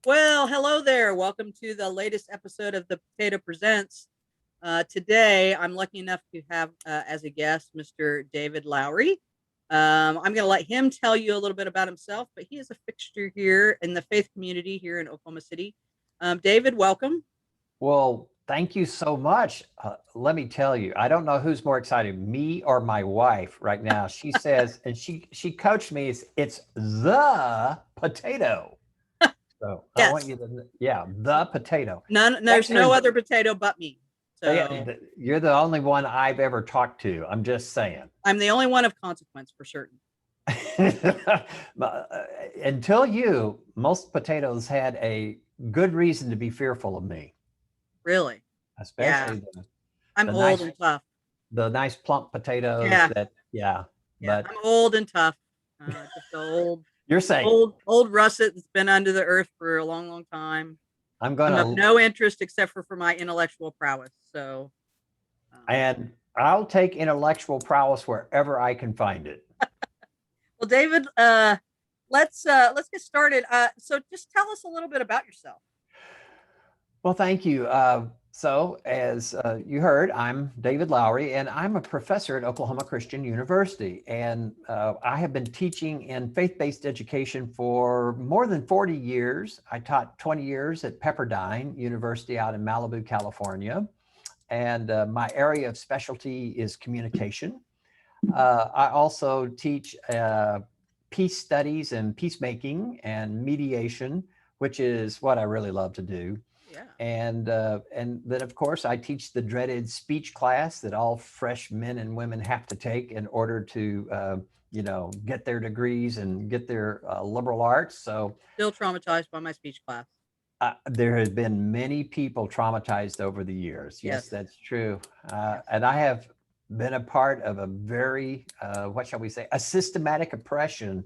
Well, hello there. Welcome to the latest episode of the Potato Presents. Today, I'm lucky enough to have as a guest Mr. David Lowry. I'm going to let him tell you a little bit about himself, but he is a fixture here in the faith community here in Oklahoma City. David, welcome. Well, thank you so much. Let me tell you, I don't know who's more excited, me or my wife right now. She says, and she coached me, it's the potato. So I want Yes, you to, yeah, the potato. none. There's no Actually, other potato but me. So you're the only one I've ever talked to. I'm just saying. I'm the only one of consequence for certain. Until you, most potatoes had a good reason to be fearful of me, Really? Yeah, especially I'm the old nice and tough. the nice plump potatoes Yeah, that, yeah, yeah, but I'm old and tough. Just old you're safe. old russet that's been under the earth for a long, long time. I'm I'm of gonna, no interest except for my intellectual prowess. So, um, and I'll take intellectual prowess wherever I can find it. well, David, let's get started. So, just tell us a little bit about yourself. Well, thank you. So, as you heard, I'm David Lowry, and I'm a professor at Oklahoma Christian University. And I have been teaching in faith-based education for more than 40 years. I taught 20 years at Pepperdine University out in Malibu, California. And my area of specialty is communication. I also teach peace studies and peacemaking and mediation, which is what I really love to do. Yeah. And then of course I teach the dreaded speech class that all fresh men and women have to take in order to get their degrees and get their liberal arts. So Still traumatized by my speech class. there has been many people traumatized over the years. Yes, Yes. that's true. Yes. And I have been a part of a very, what shall we say, a systematic oppression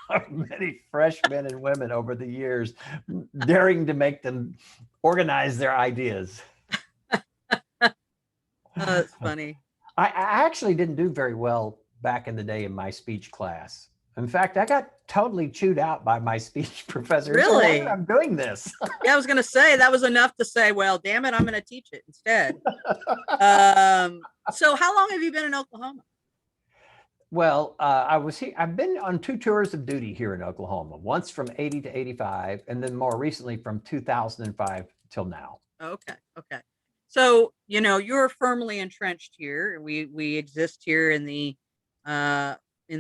of many fresh men and women over the years, daring to make them organize their ideas. That's funny. I actually didn't do very well back in the day in my speech class. In fact, I got totally chewed out by my speech professor. It's a wonder Really? I'm doing this. Yeah, I was going to say that was enough to say, well, damn it, I'm going to teach it instead. So, how long have you been in Oklahoma? Well, I was here. I've been on 2 tours of duty here in Oklahoma, once from 80 to 85, and then more recently from 2005 till now. Okay. Okay. So, you're firmly entrenched here. We exist here in the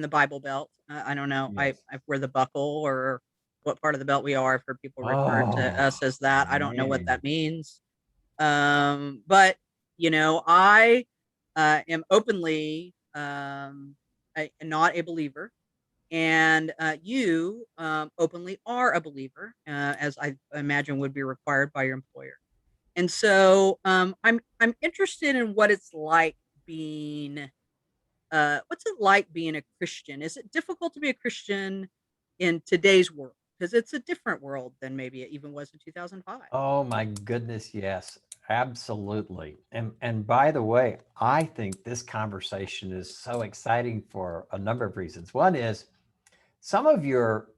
Bible Belt. I don't know. Yes. I wear the buckle or what part of the belt we are. I've heard people refer to Oh, us as that. I don't know what man. that means. But I am openly not a believer, and you openly are a believer, as I imagine would be required by your employer. And so I'm interested in what it's like being what's it like being a Christian? Is it difficult to be a Christian in today's world? Because it's a different world than maybe it even was in 2005. Oh my goodness, yes, absolutely. And by the way, I think this conversation is so exciting for a number of reasons. One is some of your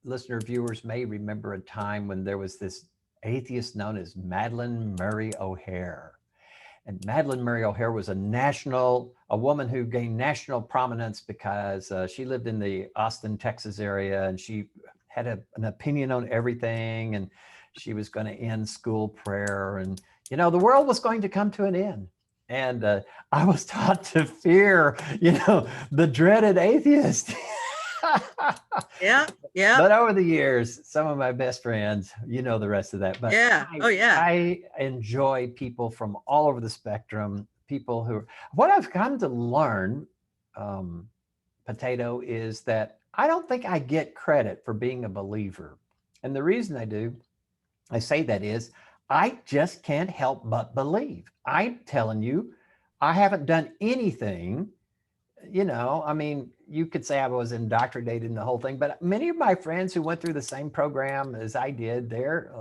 listener viewers may remember a time when there was this atheist known as Madeline Murray O'Hair. And Madeline Murray O'Hair was a woman who gained national prominence because she lived in the Austin, Texas area, and she had an opinion on everything. And she was going to end school prayer. And, the world was going to come to an end. And I was taught to fear, the dreaded atheist. Yeah, yeah, But over the years, some of my best friends, the rest of that. But yeah. Oh, yeah. I enjoy people from all over the spectrum, people who, what I've come to learn, Potato, is that I don't think I get credit for being a believer. And the reason I say that is, I just can't help but believe. I'm telling you, I haven't done anything. I mean, you could say I was indoctrinated in the whole thing, but many of my friends who went through the same program as I did, they're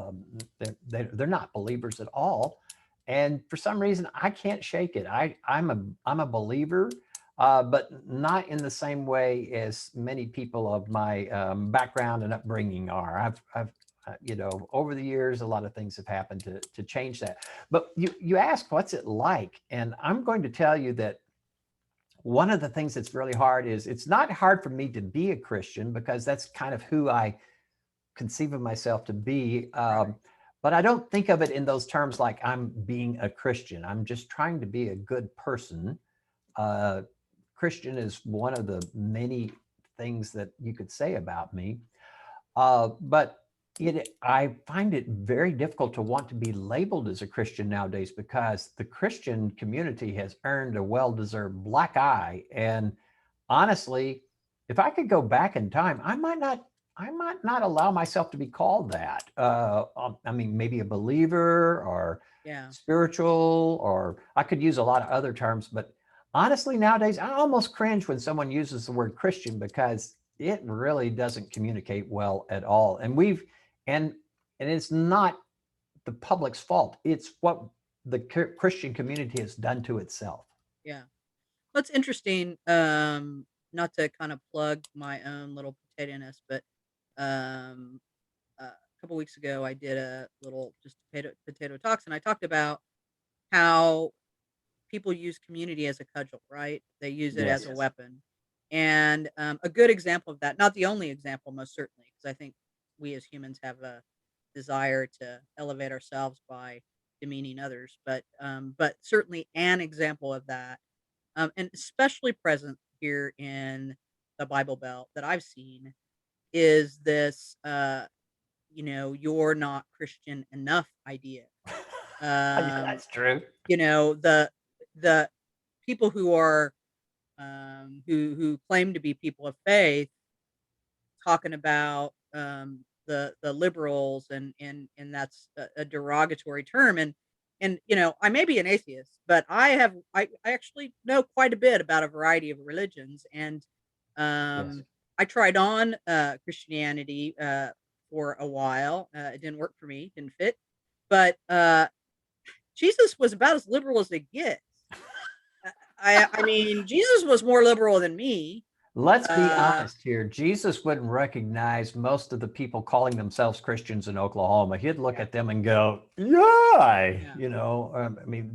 not believers at all, and for some reason I can't shake it. I'm a believer, but not in the same way as many people of my background and upbringing are. over the years, a lot of things have happened to change that. But you ask, what's it like? And I'm going to tell you that one of the things that's really hard is it's not hard for me to be a Christian because that's kind of who I conceive of myself to be. Right. But I don't think of it in those terms like I'm being a Christian. I'm just trying to be a good person. Uh, Christian is one of the many things that you could say about me. But I find it very difficult to want to be labeled as a Christian nowadays because the Christian community has earned a well-deserved black eye. And honestly, if I could go back in time, I might not allow myself to be called that. I mean, maybe a believer or Yeah. spiritual, or I could use a lot of other terms, but honestly, nowadays, I almost cringe when someone uses the word Christian because it really doesn't communicate well at all. And it's not the public's fault. It's what the Christian community has done to itself. Yeah. What's interesting, not to kind of plug my own little potato-ness, but, um, a couple weeks ago, I did a little just potato talks, and I talked about how people use community as a cudgel, right? They use it as a Yes. weapon. And a good example of that, not the only example, most certainly, because I think we as humans have a desire to elevate ourselves by demeaning others, but certainly an example of that, and especially present here in the Bible Belt that I've seen is this, you're not Christian enough idea. Yeah, Um, that's true. the people who are who claim to be people of faith talking about the liberals and that's a derogatory term and I may be an atheist but I actually know quite a bit about a variety of religions and Yes. um I tried on Christianity for a while. It didn't work for me, didn't fit, but Jesus was about as liberal as it gets. I mean, Jesus was more liberal than me. Let's be Uh, honest here. Jesus wouldn't recognize most of the people calling themselves Christians in Oklahoma. He'd look yeah, at them and go, "Yeah," yeah, I mean,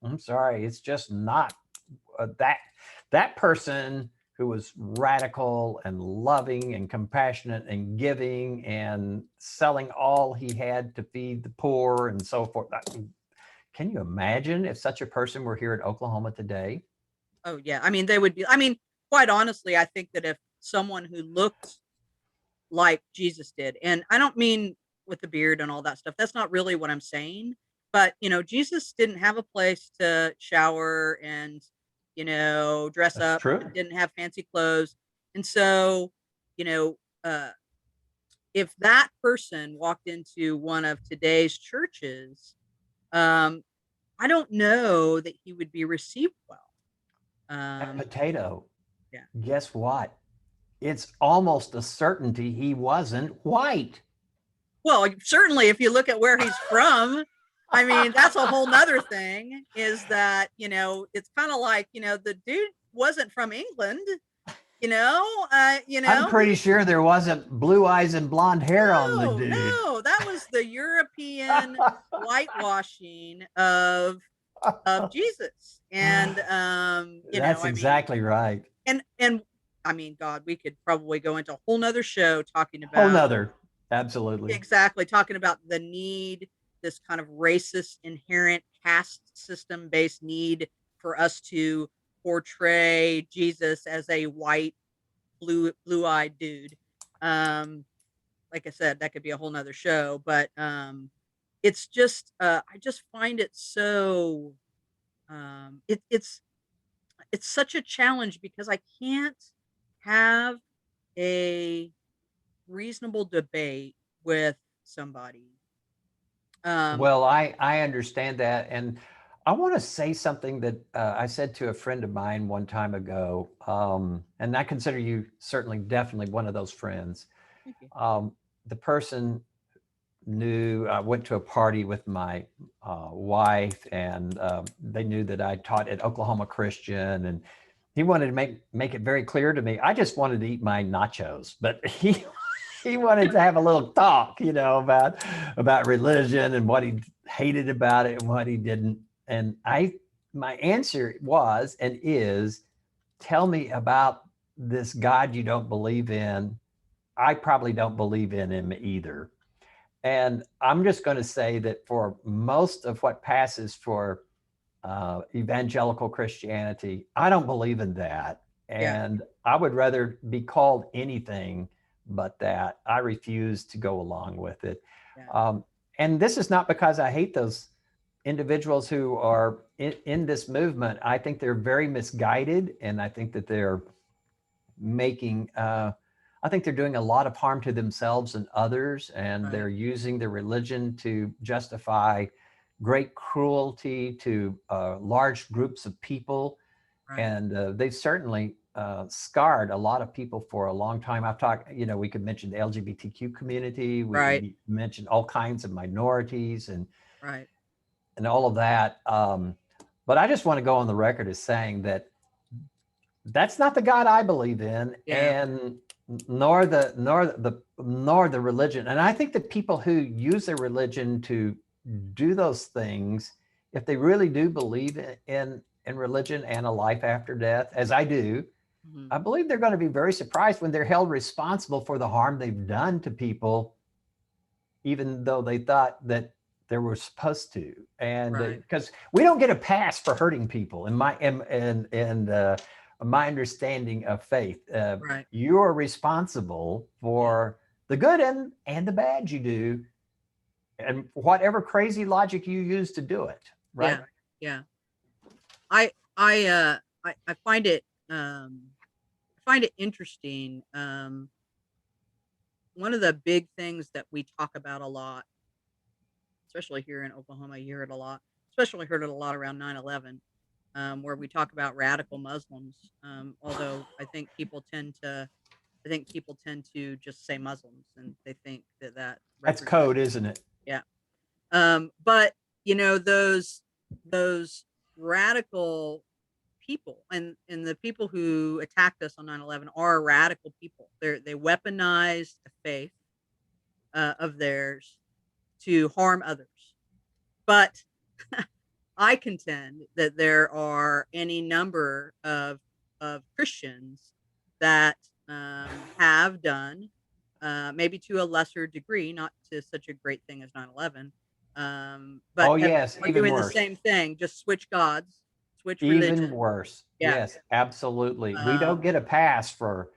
I'm sorry, it's just not that person who was radical and loving and compassionate and giving and selling all he had to feed the poor and so forth. Can you imagine if such a person were here in Oklahoma today? oh yeah. I mean, they would be. I mean, quite honestly, I think that if someone who looked like Jesus did, and I don't mean with the beard and all that stuff. That's not really what I'm saying. But Jesus didn't have a place to shower and dress That's up. true. Didn't have fancy clothes, and so you know. If that person walked into one of today's churches, um, I don't know that he would be received well. That Um, potato, yeah. guess what? It's almost a certainty he wasn't white. Well, certainly if you look at where he's from, I mean, that's a whole nother thing is that, it's kind of like, the dude wasn't from England, I'm pretty sure there wasn't blue eyes and blonde hair on the no, dude. no, that was the European whitewashing of Jesus. And That's I mean, exactly right. and I mean, God, we could probably go into a whole nother show talking Whole about nother. Absolutely. exactly talking about the need, this kind of racist, inherent caste system based need for us to portray Jesus as a white, blue eyed dude. Um, like I said, that could be a whole nother show, but it's just I just find it so it's such a challenge because I can't have a reasonable debate with somebody. Um, Well, I understand that, and I want to say something that I said to a friend of mine one time ago, and I consider you certainly, definitely one of those friends. thank you. Um, the person knew I went to a party with my wife, and they knew that I taught at Oklahoma Christian, and he wanted to make it very clear to me. I just wanted to eat my nachos, but he he wanted to have a little talk, about religion and what he hated about it and what he didn't. And my answer was and is, tell me about this God you don't believe in. I probably don't believe in him either. And I'm just going to say that for most of what passes for evangelical Christianity, I don't believe in that. Yeah. And I would rather be called anything but that. I refuse to go along with it. Yeah. Um, and this is not because I hate those individuals who are in this movement. I think they're very misguided, and I think that they're making I think they're doing a lot of harm to themselves and others, and Right. they're using their religion to justify great cruelty to large groups of people. Right. And they've certainly scarred a lot of people for a long time. I've talked, we could mention the LGBTQ community. Right. We mentioned all kinds of minorities Right. and all of that. But I just want to go on the record as saying that that's not the God I believe in, Yeah. and nor the religion. And I think that people who use their religion to do those things, if they really do believe in religion and a life after death, as I do, Mhm. I believe they're going to be very surprised when they're held responsible for the harm they've done to people, even though they thought that they were supposed to. And Right. because we don't get a pass for hurting people, in my understanding of faith, Right. you are responsible Yeah. for the good and the bad you do, and whatever crazy logic you use to do it. Right? Yeah. Yeah. I find it interesting. One of the big things that we talk about a lot, especially here in Oklahoma, you hear it a lot, especially heard it a lot around 9/11, where we talk about radical Muslims. Although I think people tend to just say Muslims, and they think that that That's represents, code, isn't it? yeah. But those radical people, and the people who attacked us on 9/11 are radical people. They weaponized a faith of theirs to harm others. But I contend that there are any number of Christians that have done, maybe to a lesser degree, not to such a great thing as 9/11, but Oh yes, are even doing the worse. same thing, just switch gods, switch Even religion. worse. Yeah. Yes, absolutely. We don't Um, get a pass for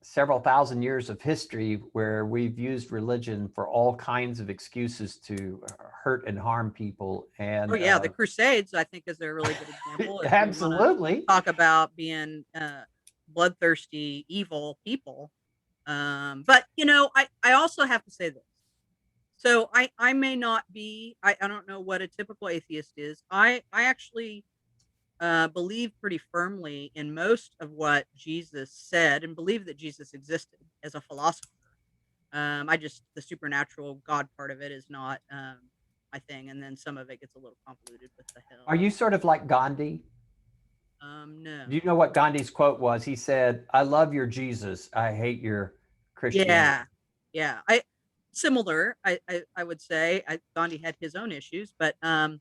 several thousand years of history where we've used religion for all kinds of excuses to hurt and harm people. oh And yeah, the Crusades, I think, is a really good example if we want to absolutely, talk about being bloodthirsty, evil people. But I also have to say this. So I may not be, I don't know what a typical atheist is. I actually believe pretty firmly in most of what Jesus said, and believe that Jesus existed as a philosopher. I just, the supernatural God part of it is not my thing, and then some of it gets a little convoluted with the are hell. you sort of like Gandhi? Do you No. know what Gandhi's quote was? He said, "I love your Jesus. I hate your Christianity." Yeah, yeah. I would say, Gandhi had his own issues, but I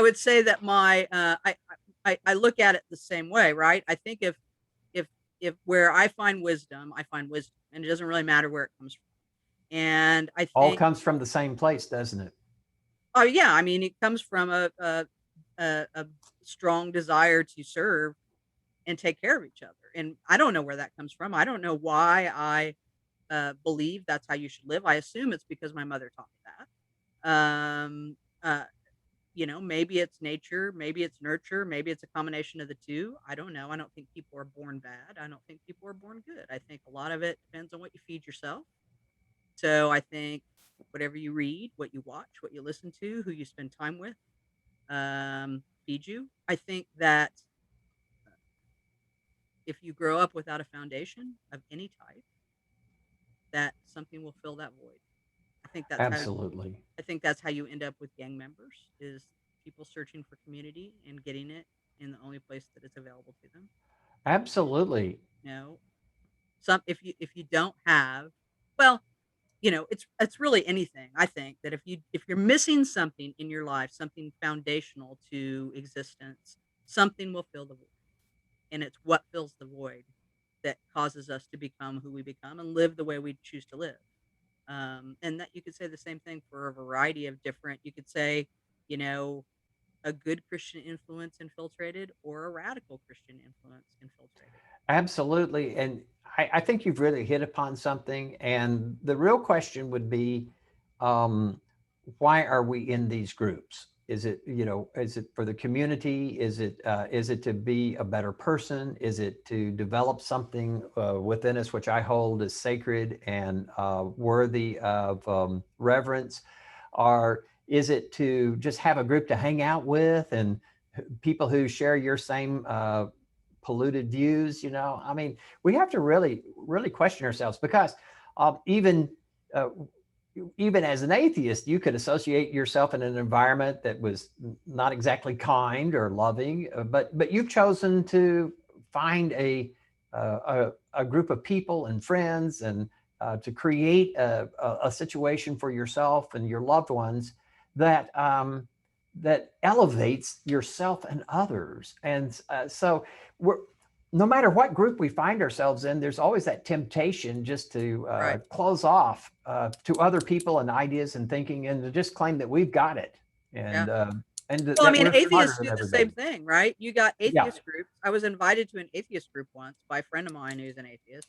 would say that my I look at it the same way, right? I think if if where I find wisdom, and it doesn't really matter where it comes from. And I All think, comes from the same place, doesn't it? oh yeah, I mean, it comes from a strong desire to serve and take care of each other. And I don't know where that comes from. I don't know why I believe that's how you should live. I assume it's because my mother taught me that. Uh, maybe it's nature, maybe it's nurture, maybe it's a combination of the two. I don't know. I don't think people are born bad. I don't think people are born good. I think a lot of it depends on what you feed yourself. So I think whatever you read, what you watch, what you listen to, who you spend time with, feed you. I think that if you grow up without a foundation of any type, that something will fill that void. I think that's how Absolutely. I think that's how you end up with gang members, is people searching for community and getting it in the only place that it's available to them. Absolutely. You know, if you don't have, well, it's really anything. I think that if you're missing something in your life, something foundational to existence, something will fill the void. And it's what fills the void that causes us to become who we become and live the way we choose to live. And that you could say the same thing for a variety of different, you could say, you know, a good Christian influence infiltrated or a radical Christian influence infiltrated. Absolutely. And I think you've really hit upon something. And the real question would be, um, why are we in these groups? Is it, is it for the community? Is it to be a better person? Is it to develop something within us, which I hold as sacred and worthy of reverence? Or is it to just have a group to hang out with and people who share your same polluted views? I mean, we have to really, really question ourselves, because even uh, even as an atheist, you could associate yourself in an environment that was not exactly kind or loving, but you've chosen to find a group of people and friends, and to create a situation for yourself and your loved ones that that elevates yourself and others. And so we're, no matter what group we find ourselves in, there's always that temptation just to Right. close off to other people and ideas and thinking, and to just claim that we've got it, Yeah. and Well, I that mean, we're smarter atheists than do the same everybody. thing, right? You got Yeah, atheist groups. I was invited to an atheist group once by a friend of mine who's an atheist.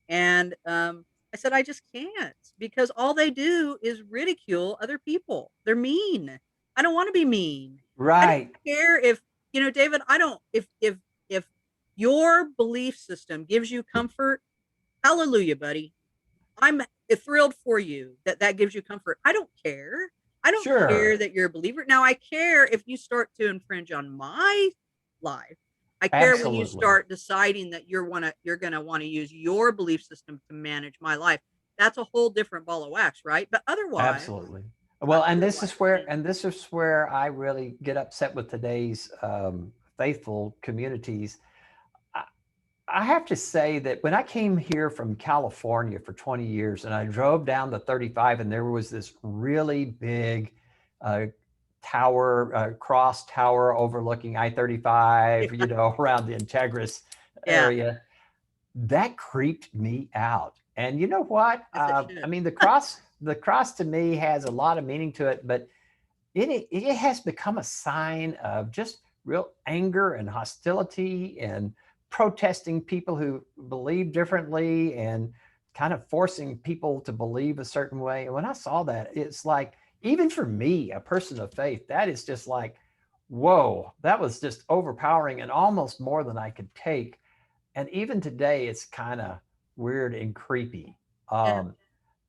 And I said, I just can't because all they do is ridicule other people. They're mean. I don't want to be mean. I don't right. care if, David, I don't, if your belief system gives you comfort, hallelujah, buddy. I'm thrilled for you that that gives you comfort. I don't care. I don't care Sure. that you're a believer. Now, I care if you start to infringe on my life. I care when you Absolutely. start deciding that you're gonna want to use your belief system to manage my life. That's a whole different ball of wax, right? But otherwise, Absolutely. Well, and this is you know, where I really get upset with today's faithful communities. I, I have to say that when I came here from California for 20 years, and I drove down the 35, and there was this really big uh, tower, cross tower overlooking I-35, around the Integris yeah, area, that creeped me out. And you know what? as it I should. mean, the cross to me has a lot of meaning to it, but it has become a sign of just real anger and hostility, and protesting people who believe differently, and kind of forcing people to believe a certain way. And when I saw that, it's like, even for me, a person of faith, that is just like, whoa, that was just overpowering and almost more than I could take. And even today, it's kind of weird and creepy. Yeah,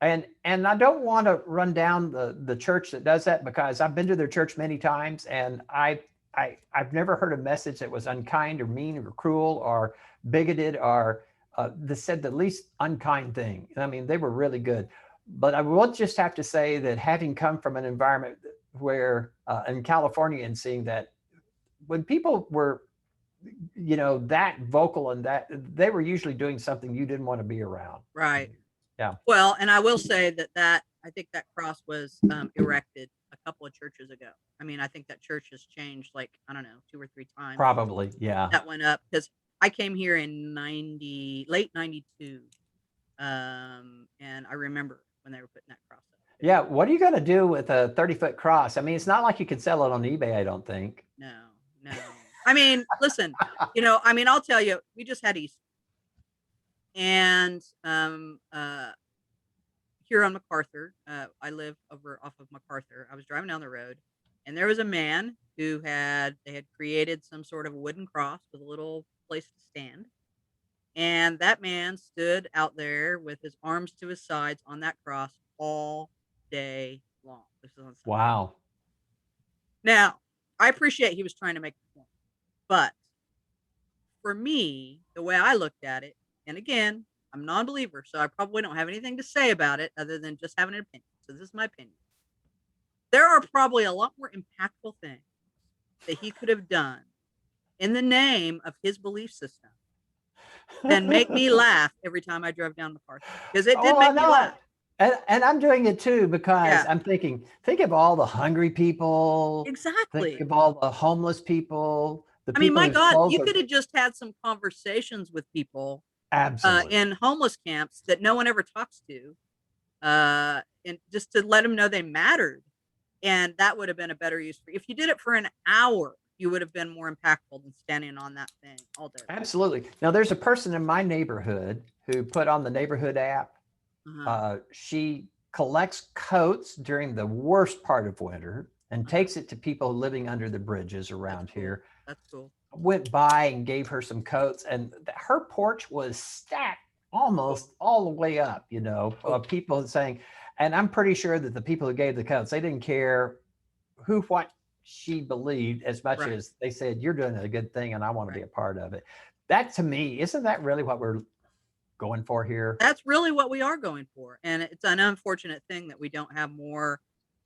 And I don't want to run down the church that does that, because I've been to their church many times, and I've never heard a message that was unkind or mean or cruel or bigoted, or that said the least unkind thing. I mean, they were really good. But I will just have to say that, having come from an environment where in California, and seeing that when people were, that vocal, and that they were usually doing something you didn't want to be around. right. Yeah, Well, and I will say that I think that cross was erected a couple of churches ago. I mean, I think that church has changed like I don't know 2 or 3 times probably. Yeah. that went up because I came here in late '92, and I remember when they were putting that cross up. It Yeah, was what are you going to do with a 30-foot cross? I mean, it's not like you can sell it on eBay, I don't think. no, no. I mean, listen, I mean, I'll tell you, we just had Easter, and here on MacArthur, I live over off of MacArthur. I was driving down the road, and there was a man who they had created some sort of wooden cross with a little place to stand. And that man stood out there with his arms to his sides on that cross all day long. This is on Sunday. Wow. Now, I appreciate he was trying to make a point, but for me, the way I looked at it, and again, I'm a non-believer, so I probably don't have anything to say about it other than just having an opinion. So this is my opinion. There are probably a lot more impactful things that he could have done in the name of his belief system than make me laugh every time I drove down the parkway, because it did Oh, I make me know it. laugh. And I'm doing it too because Yeah, I'm thinking, think of all the hungry people, think exactly. of all the homeless people, the I mean, people my whose God, clothes you are could have just had some conversations with people in absolutely, homeless camps that no one ever talks to, and just to let them know they mattered. And that would have been a better use for, if you did it for an hour, you would have been more impactful than standing on that thing all day long. absolutely. Now, there's a person in my neighborhood who put on the neighborhood app. Uh-huh. She collects coats during the worst part of winter and Uh-huh. takes it to people living under the bridges That's around cool. here. That's cool. Went by and gave her some coats, and her porch was stacked Cool. almost all the way up, Cool. people saying, and I'm pretty sure that the people who gave the coats, they didn't care what she believed as much Right. as they said, you're doing a good thing and I want to be Right. a part of it. That to me, isn't that really what we're going for here? That's really what we are going for. And it's an unfortunate thing that we don't have more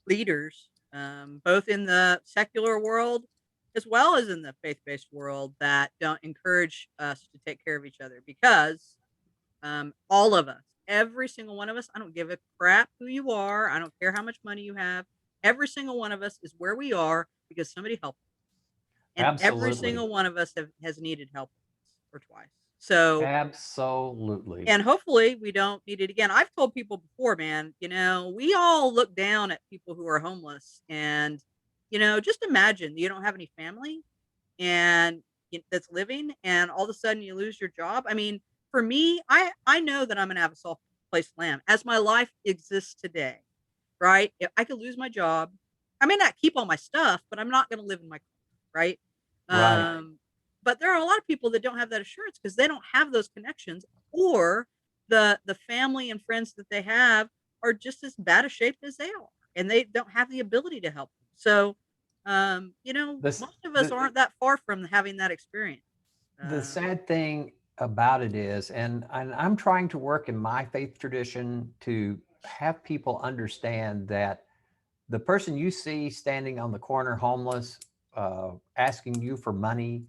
leaders, both in the secular world as well as in the faith-based world, that don't encourage us to take care of each other, because all of us, every single one of us, I don't give a crap who you are. I don't care how much money you have. Every single one of us is where we are because somebody helped us. And every Absolutely. single one of us has needed help once or twice. So, Absolutely. and hopefully we don't need it again. I've told people before, man, we all look down at people who are homeless, and, just imagine you don't have any family, and that's living, and all of a sudden you lose your job. I mean, for me, I know that I'm gonna have a soft place to land as my life exists today, right? If I could lose my job, I may not keep all my stuff, but I'm not gonna live in my car, right? Right. But there are a lot of people that don't have that assurance because they don't have those connections, or the family and friends that they have are just as bad a shape as they are, and they don't have the ability to help them. So, This most of us the aren't that far from having that experience. the Um, sad thing about it is, and I'm trying to work in my faith tradition to have people understand that the person you see standing on the corner homeless, asking you for money,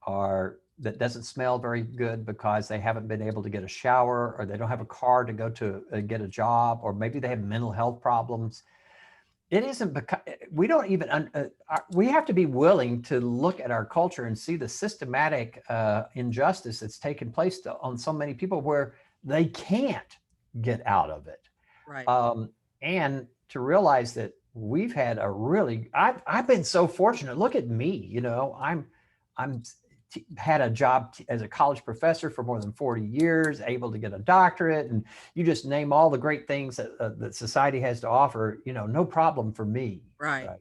or that doesn't smell very good because they haven't been able to get a shower, or they don't have a car to go to get a job, or maybe they have mental health problems. It isn't because we don't even we have to be willing to look at our culture and see the systematic injustice that's taken place on so many people where they can't get out of it. right. And to realize that we've had a really, I've been so fortunate. Look at me, I'm had a job as a college professor for more than 40 years, able to get a doctorate, and you just name all the great things that society has to offer, no problem for me. Right. Right.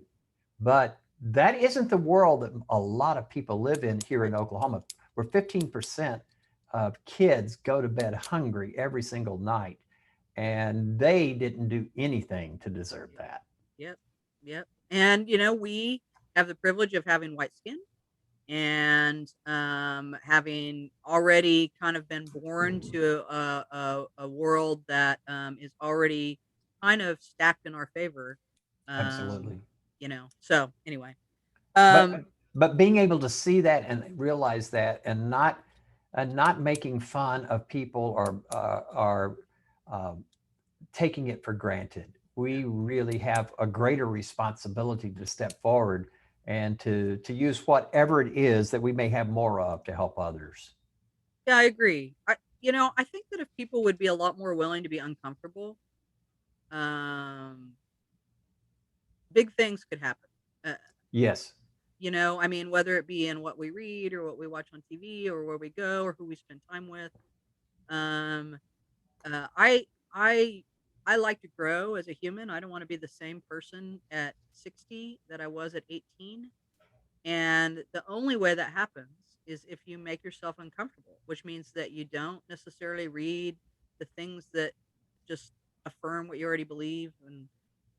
But that isn't the world that a lot of people live in here Right. in Oklahoma, where 15% of kids go to bed hungry every single night, and they didn't do anything to deserve Yep. that. Yep. Yep. And we have the privilege of having white skin, and having already kind of been born to a world that is already kind of stacked in our favor. Um, Absolutely. so anyway, But um, but being able to see that and realize that, and not making fun of people, or taking it for granted. yeah, We really have a greater responsibility to step forward and to use whatever it is that we may have more of to help others. yeah, I agree. I think that if people would be a lot more willing to be uncomfortable, um, big things could happen. Uh, Yes, I mean, whether it be in what we read or what we watch on TV or where we go or who we spend time with. Um, I I I like to grow as a human. I don't want to be the same person at 60 that I was at 18. And the only way that happens is if you make yourself uncomfortable, which means that you don't necessarily read the things that just affirm what you already believe,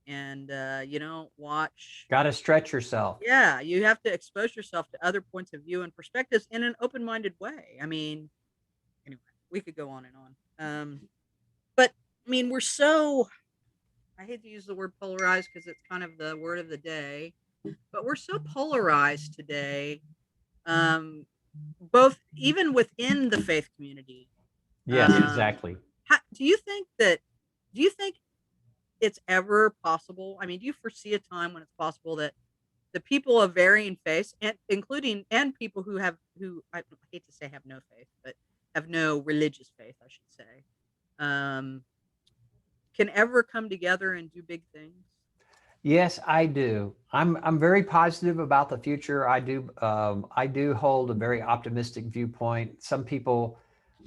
and you don't watch. got to stretch yourself. Yeah, you have to expose yourself to other points of view and perspectives in an open-minded way. I mean, anyway, we could go on and on. But I mean, we're so, I hate to use the word polarized because it's kind of the word of the day, but we're so polarized today. both even within the faith community. Yes, Um, exactly. do you think that? Do you think it's ever possible? I mean, do you foresee a time when it's possible that the people of varying faiths, and including and people who have who I hate to say have no faith, but have no religious faith, I should say, um, can ever come together and do big things? Yes, I do. I'm very positive about the future. I do hold a very optimistic viewpoint. Some people,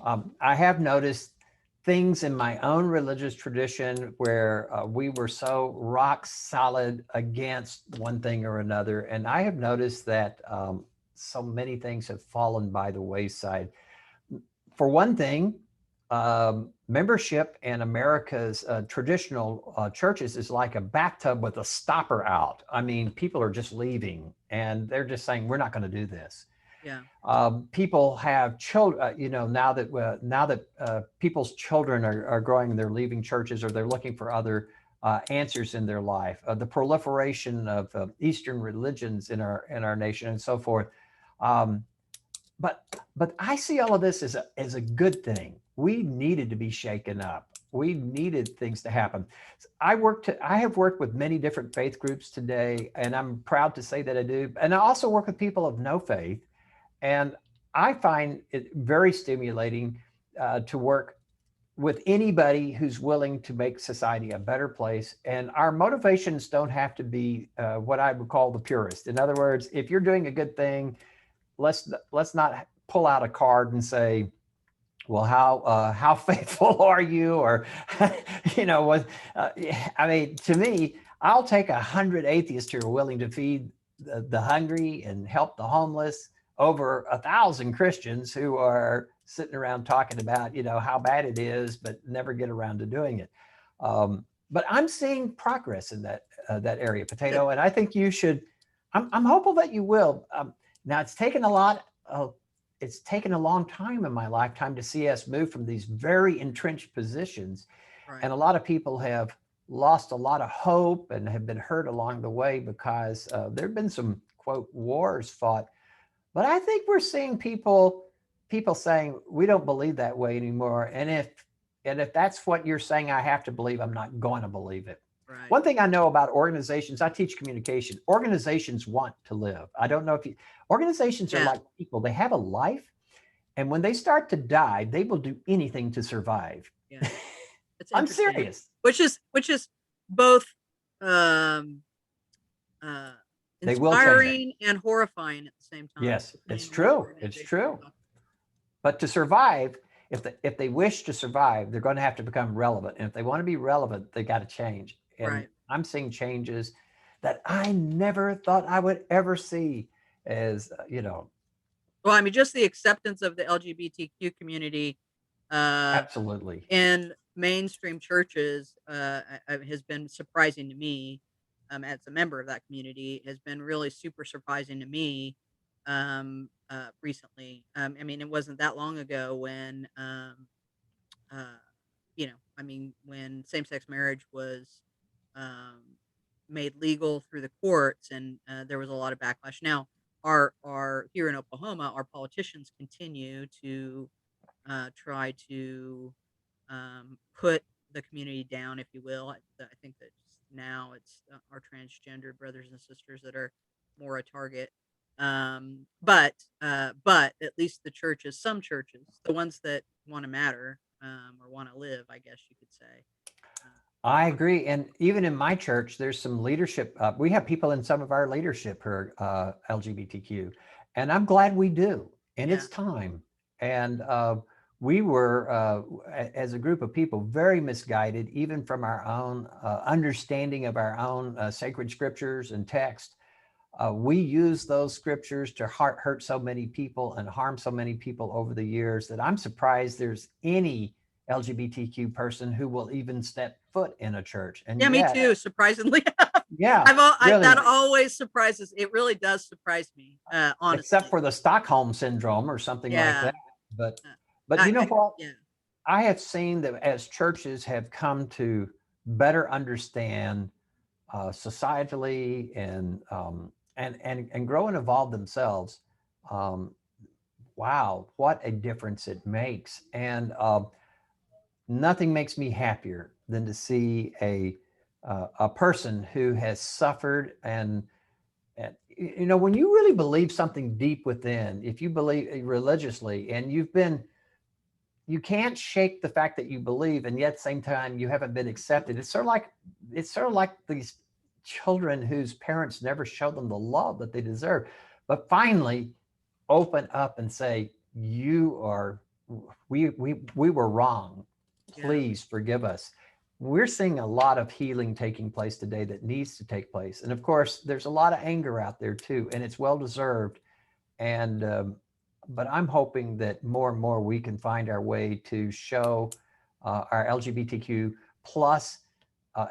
I have noticed things in my own religious tradition where we were so rock solid against one thing or another, and I have noticed that so many things have fallen by the wayside. For one thing, membership in America's traditional churches is like a bathtub with a stopper out. I mean, people are just leaving and they're just saying, we're not going to do this. Yeah, People have children, now that people's children are growing and they're leaving churches or they're looking for other answers in their life. The proliferation of Eastern religions in our nation and so forth. Um, but I see all of this as a good thing. We needed to be shaken up. We needed things to happen. I have worked with many different faith groups today, and I'm proud to say that I do. And I also work with people of no faith, and I find it very stimulating to work with anybody who's willing to make society a better place. And our motivations don't have to be what I would call the purest. In other words, if you're doing a good thing, let's not pull out a card and say, well, how faithful are you, or what? I mean, to me, I'll take 100 atheists who are willing to feed the hungry and help the homeless over 1,000 Christians who are sitting around talking about how bad it is, but never get around to doing it. But I'm seeing progress in that area, good. Potato, and I think you should. I'm hopeful that you will. Now it's taken a lot. It's taken a long time in my lifetime to see us move from these very entrenched positions, and Right. a lot of people have lost a lot of hope and have been hurt along the way because there have been some quote wars fought. But I think we're seeing people saying we don't believe that way anymore, and if that's what you're saying, I have to believe. I'm not going to believe it. Right. One thing I know about organizations, I teach communication. Organizations want to live. I don't know if you, organizations are Yeah. like people, they have a life. And when they start to die, they will do anything to survive. Yeah. It's I'm interesting. serious. Which is both um uh They will change. inspiring and horrifying at the same time, Yes, it's depending on which true. It's organization you're true. talking But to survive, if they wish to survive, they're going to have to become relevant. And if they want to be relevant, they got to change. about. And Right. I'm seeing changes that I never thought I would ever see as. Well, I mean, just the acceptance of the LGBTQ community uh, Absolutely. in mainstream churches has been surprising to me. As a member of that community, has been really super surprising to me recently. I mean, it wasn't that long ago when, uh, I mean, when same-sex marriage was um, made legal through the courts, and there was a lot of backlash. Now, our here in Oklahoma, our politicians continue to try to put the community down, if you will. I think that now it's our transgender brothers and sisters that are more a target. But at least the churches, some churches, the ones that want to matter or want to live, I guess you could say. Uh, I agree. And even in my church, there's some leadership. We have people in some of our leadership who are LGBTQ, and I'm glad we do. And yeah, it's time. And we were, as a group of people, very misguided, even from our own understanding of our own sacred scriptures and text. We use those scriptures to hurt so many people and harm so many people over the years that I'm surprised there's any LGBTQ person who will even step foot in a church. And yeah, me yet, too. Surprisingly, yeah, that really, always surprises. It really does surprise me, except honestly. for the Stockholm syndrome or something like Yeah, that. But uh, but you know what? yeah, I have seen that as churches have come to better understand societally and grow and evolve themselves. Um, wow, what a difference it makes. And nothing makes me happier than to see a person who has suffered and you know, when you really believe something deep within, if you believe religiously and you can't shake the fact that you believe, and yet at the same time you haven't been accepted. It's sort of like these children whose parents never showed them the love that they deserve, but finally open up and say, "You are, we were wrong. Yeah. Please forgive us." We're seeing a lot of healing taking place today that needs to take place, and of course, there's a lot of anger out there too, and it's well deserved. And but I'm hoping that more and more we can find our way to show our LGBTQ plus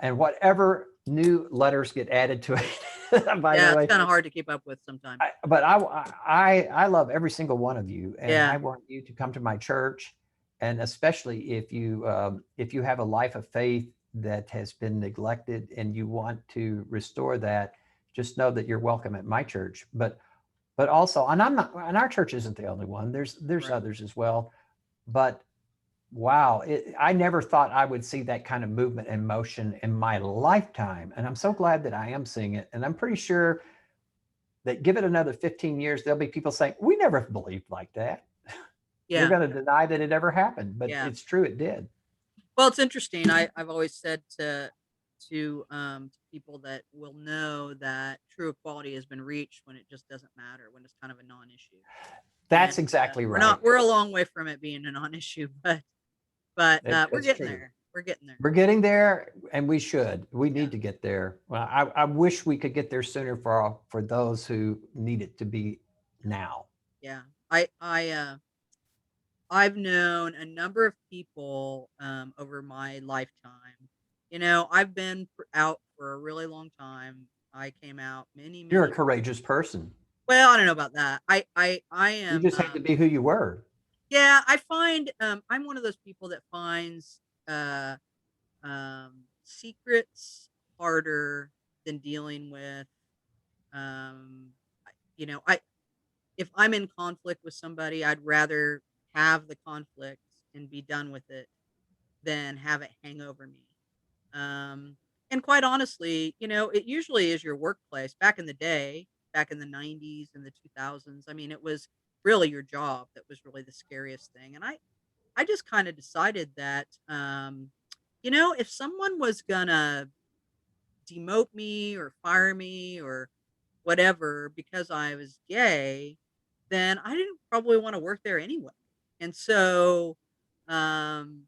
and whatever new letters get added to it. By the Yeah, it's way, kind of hard to keep up with sometimes. but I love every single one of you, and I Yeah. want you to come to my church, and especially if you have a life of faith that has been neglected and you want to restore that, just know that you're welcome at my church. But also, and I'm not, and our church isn't the only one. There's Right. others as well. But wow, I never thought I would see that kind of movement and motion in my lifetime, and I'm so glad that I am seeing it. And I'm pretty sure that give it another 15 years, there'll be people saying, "We never believed like that." They're Yeah. going to deny that it ever happened, but Yeah. it's true, it did. Well, it's interesting. I've always said to people that will know that true equality has been reached when it just doesn't matter, when it's kind of a non-issue. And That's exactly we're right. not we're a long way from it being a non-issue, but we're It's getting true. there. We're getting there. We're getting there, and we should. We Yeah. need to get there. Well, I wish we could get there sooner for those who need it to be now. Yeah. I've known a number of people over my lifetime. I've been out for a really long time. I came out many, You're a many. courageous person. Well, I don't know about that. I You am. just had to be who you were. Yeah, I find I'm one of those people that finds secrets harder than dealing with. Um, I if I'm in conflict with somebody, I'd rather have the conflict and be done with it than have it hang over me. Um, and quite honestly, it usually is your workplace. Back in the day, back in the 90s and the 2000s, I mean, it was really your job that was really the scariest thing. And I just kind of decided that, if someone was gonna demote me or fire me or whatever because I was gay, then I didn't probably want to work there anyway. And um,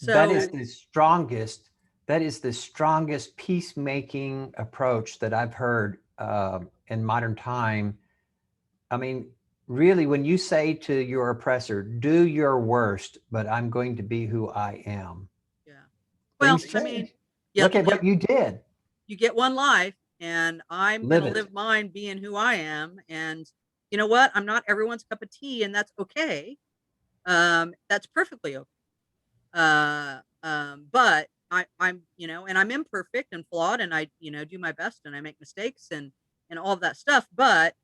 That is so the strongest. That is the strongest peacemaking approach that I've heard in modern time. I mean, really, when you say to your oppressor, "Do your worst, but I'm going to be who I am," yeah. Well, things I mean, change. yep, Look at yep. what you did. You get one life, and I'm Live gonna it. live mine being who I am. And you know what? I'm not everyone's cup of tea, and that's okay. That's perfectly okay. But and I'm imperfect and flawed, and I, do my best, and I make mistakes and all of that stuff. But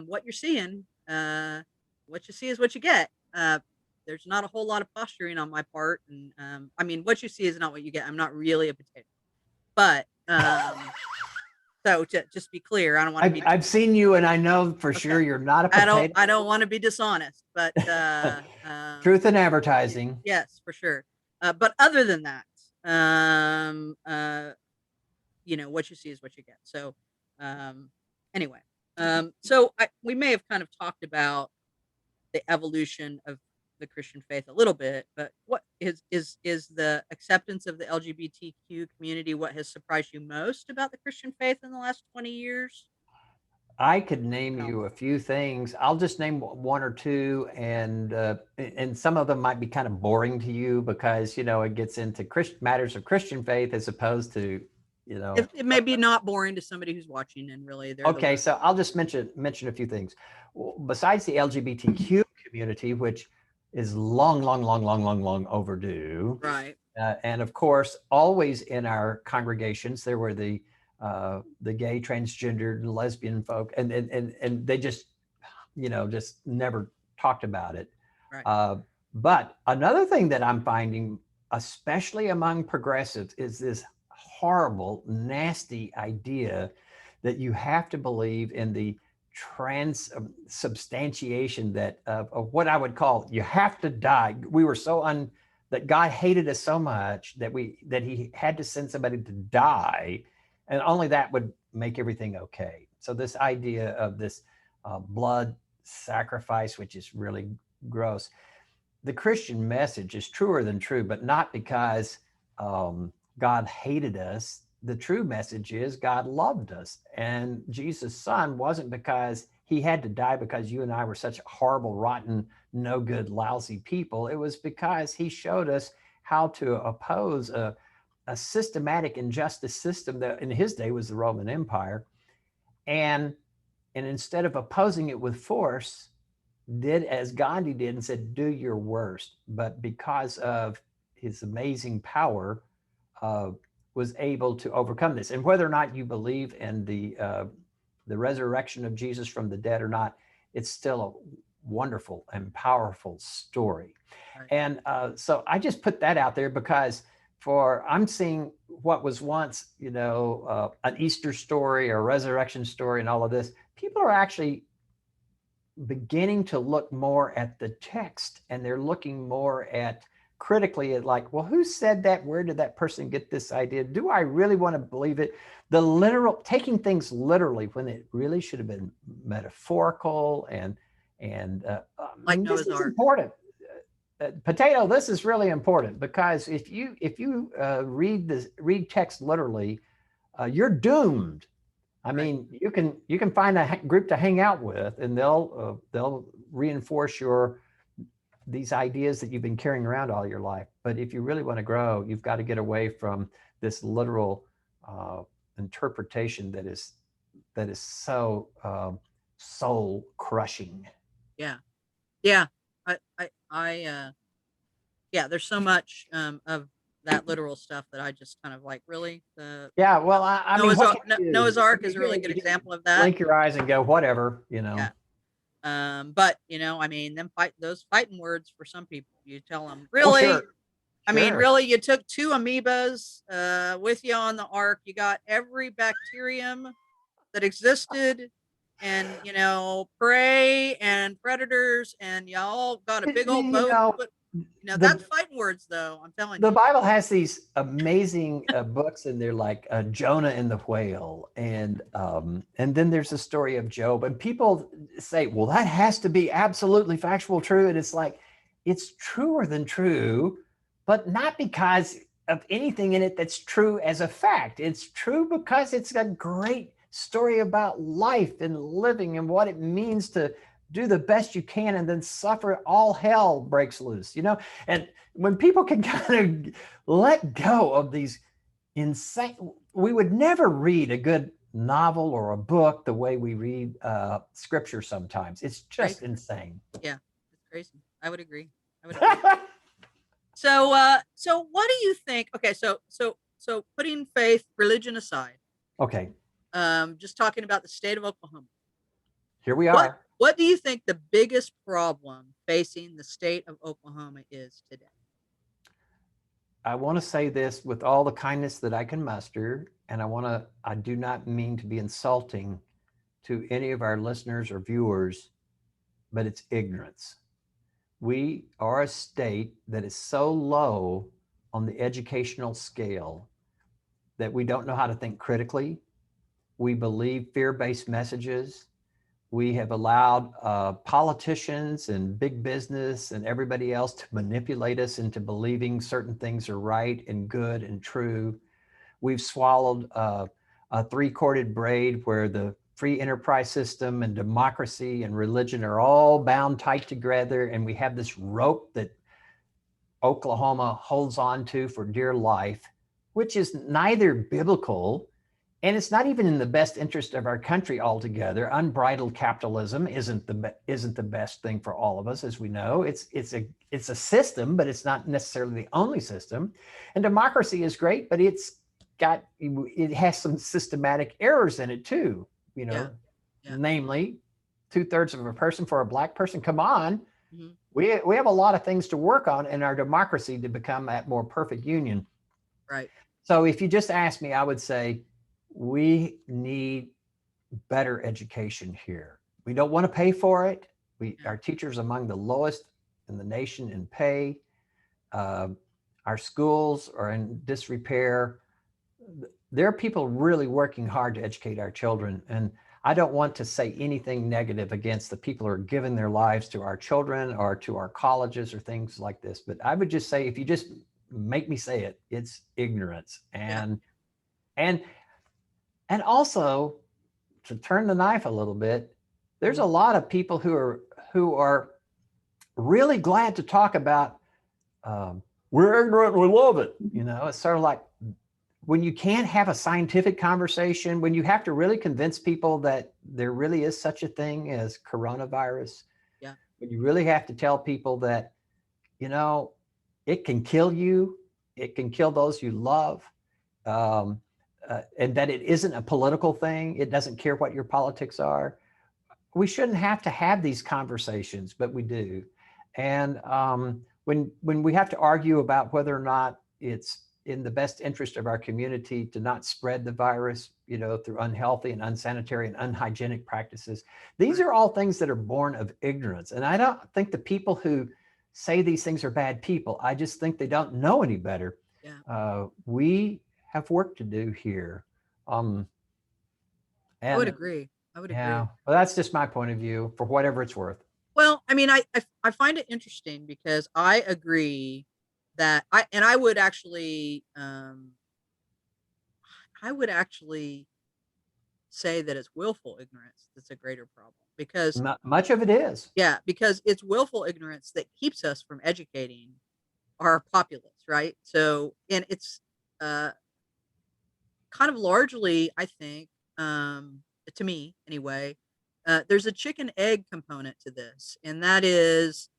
what you're seeing, what you see is what you get. There's not a whole lot of posturing on my part, and I mean, what you see is not what you get. I'm not really a potato, but so to just be clear, I don't want to be I've seen you, and I know for okay. sure you're not a I don't potato. want to be dishonest, but Truth in yeah, advertising. yes, for sure. But other than that, what you see is what you get. So, um, anyway, we may have kind of talked about the evolution of the Christian faith a little bit, but what is the acceptance of the LGBTQ community what has surprised you most about the Christian faith in the last 20 years? I could name No. you a few things. I'll just name one or two, and some of them might be kind of boring to you because it gets into matters of Christian faith as opposed to you know. It may be not boring to somebody who's watching, and really they're the Okay, ones. so I'll just mention a few things. Besides the LGBTQ community, which is long, long, long, long, long, long overdue, Right. and of course, always in our congregations, there were the gay, transgendered, lesbian folk, and they just just never talked about it. Right. Uh, but another thing that I'm finding, especially among progressives, is this horrible, nasty idea that you have to believe in the transubstantiation that of what I would call you have to die. We were so that God hated us so much that he had to send somebody to die, and only that would make everything okay. So this idea of this blood sacrifice, which is really gross. The Christian message is truer than true, but not because God hated us. The true message is God loved us. And Jesus' son wasn't because he had to die because you and I were such horrible, rotten, no good, lousy people. It was because he showed us how to oppose a systematic injustice system that in his day was the Roman Empire. And instead of opposing it with force, did as Gandhi did and said, do your worst. But because of his amazing power, was able to overcome this. And whether or not you believe in the resurrection of Jesus from the dead or not, it's still a wonderful and powerful story. Right. And so I just put that out there because I'm seeing what was once, an Easter story or a resurrection story and all of this. People are actually beginning to look more at the text, and they're looking more at critically at like, well, who said that? Where did that person get this idea? Do I really want to believe it? The literal, taking things literally when it really should have been metaphorical and Like this Noah's is Ark. important. Potato, this is really important because if you read text literally, you're doomed. I mean, you can find a group to hang out with, and they'll reinforce these ideas that you've been carrying around all your life. But if you really want to grow, you've got to get away from this literal interpretation that is so soul crushing. Yeah. Yeah. Yeah, there's so much of that literal stuff that I just kind of like, really? Yeah, well, I mean, what can you do? Noah's Ark is a really good You just example of that. blink your eyes and go, whatever, Yeah. But I mean, those fighting words for some people, you tell them, Oh, really? sure, I mean, sure. really, you took two amoebas with you on the ark. You got every bacterium that existed, and prey and predators, and y'all got a big old You boat. know, But the that's fighting words, though. I'm telling the you. Bible has these amazing books, and they're like Jonah and the whale, and then there's the story of Job. And people say, "Well, that has to be absolutely factual true," and it's like it's truer than true, but not because of anything in it that's true as a fact. It's true because it's a great story about life and living and what it means to do the best you can and then suffer all hell breaks loose, and when people can kind of let go of these insane, we would never read a good novel or a book the way we read scripture sometimes. It's just Crazy. insane. Yeah, it's crazy. I would agree. I would agree. So what do you think? Okay, so putting faith, religion aside, Okay, just talking about the state of Oklahoma. here we What are. what do you think the biggest problem facing the state of Oklahoma is today? I want to say this with all the kindness that I can muster, and I do not mean to be insulting to any of our listeners or viewers, but it's ignorance. We are a state that is so low on the educational scale that we don't know how to think critically. We believe fear based messages. We have allowed politicians and big business and everybody else to manipulate us into believing certain things are right and good and true. We've swallowed a three-corded braid where the free enterprise system and democracy and religion are all bound tight together, and we have this rope that Oklahoma holds on to for dear life, which is neither biblical and it's not even in the best interest of our country altogether. Unbridled capitalism isn't the best thing for all of us, as we know. It's a system, but it's not necessarily the only system. And democracy is great, but it has some systematic errors in it too. Yeah. Yeah. Namely, 2/3 of a person for a black person. Come on, Mhm. We have a lot of things to work on in our democracy to become that more perfect union. Right. So if you just ask me, I would say we need better education here. We don't want to pay for it. Yeah. Our teachers are among the lowest in the nation in pay. Uh, our schools are in disrepair. There are people really working hard to educate our children. And I don't want to say anything negative against the people who are giving their lives to our children or to our colleges or things like this. But I would just say, if you just make me say it, it's ignorance. Yeah. And and also, to turn the knife a little bit, there's a Mhm. lot of people who are really glad to talk about um, we're ignorant, we love it. It's sort of like when you can't have a scientific conversation, when you have to really convince people that there really is such a thing as coronavirus, Yeah. when you really have to tell people that, you know, it can kill you, it can kill those you love, um, and that it isn't a political thing, it doesn't care what your politics are. We shouldn't have to have these conversations, but we do. And when we have to argue about whether or not it's in the best interest of our community to not spread the virus, through unhealthy and unsanitary and unhygienic practices, these Right. are all things that are born of ignorance. And I don't think the people who say these things are bad people. I just think they don't know any better. Yeah. We have work to do here. Um, I would and agree. I would yeah, agree. well, that's just my point of view for whatever it's worth. Well, I mean, I find it interesting because I agree that I would actually I would actually say that it's willful ignorance that's a greater problem because Much of it is. yeah, because it's willful ignorance that keeps us from educating our populace, right? So, and it's uh kind of largely, I think, to me anyway, there's a chicken egg component to this, and that is